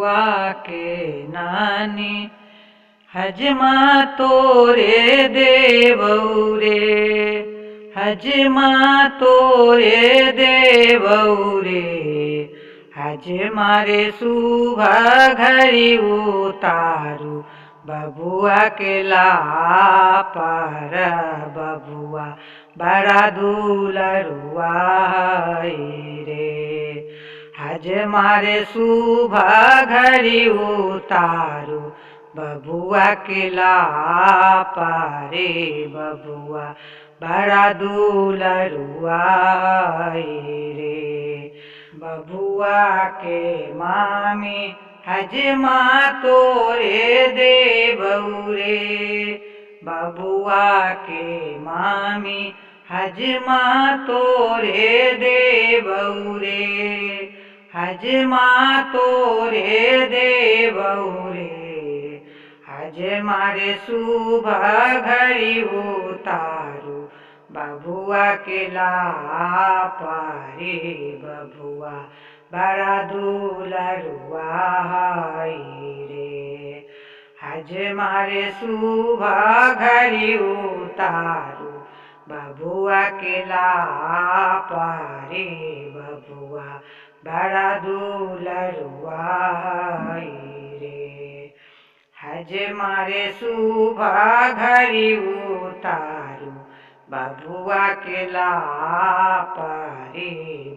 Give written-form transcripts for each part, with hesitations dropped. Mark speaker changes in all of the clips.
Speaker 1: बबुआ के नानी हजमा तोरे देवऊ रे, हजमा तोरे देवऊ रे। हजमा रे सुबह घड़ी उतारू बबुआ के लापर, बबुआ बड़ा दुलरुआ रे। हजमा रे सुबह घड़ी उतारू बबुआ के लापारे, बबुआ बड़ा दुलरुआ रे। बबुआ के मामी हजमा तोरे देवऊ रे, बबुआ के मामी हजमा तोरे देवऊ रे। हजमा तोरे देवऊ रे। हजमा रे सुबह घड़ी उतारू बबुआ के लापारे, बबुआ बड़ा दुलरुआ रे। हजमा रे सुबह घड़ी उतारू बबुआ के लापारे, बबुआ बड़ा दुलरुआ रे। हजमा रे सुबह घड़ी उतारू बबुआ के लापारे,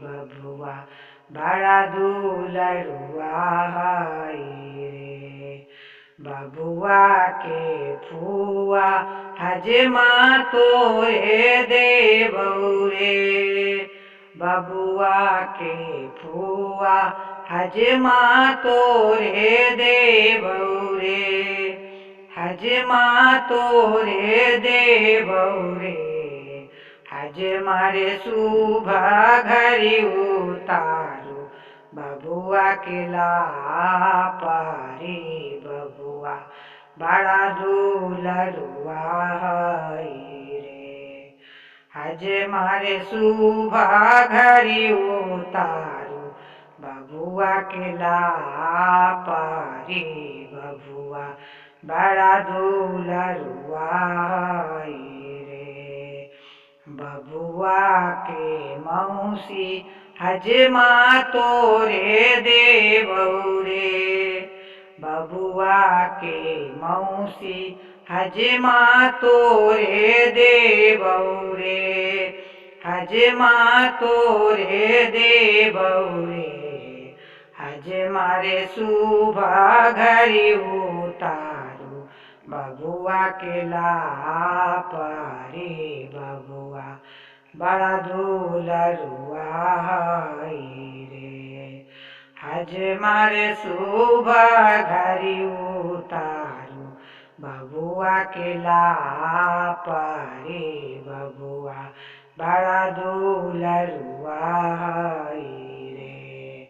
Speaker 1: बबुआ बड़ा दुलरुआ रे। बबुआ के फुआ हजमा तोरे देवऊ रे, बबुआ के फुआ हजमा तोरे देवऊ रे। हजमा तोरे देवऊ रे। हजमा रे सुबह घड़ी उतारू बबुआ के लापारे, बबुआ बड़ा दुलरुआ रे। हजमा रे सुबह घड़ी उतारू बबुआ के लापारे, बबुआ बड़ा दुलरुआ रे। बबुआ के मौसी हजमा तोरे देवऊ रे, बबुआ के मौसी हजमा तोरे देवऊ रे। हजमा तोरे देवऊ रे। हजमा रे सुबह घड़ी उतारू बबुआ के लापारे, बबुआ बड़ा दुलरुआ रे। हजमा रे सुबह घड़ी उतारू बबुआ के लापारे, बबुआ बड़ा दुलरुआ।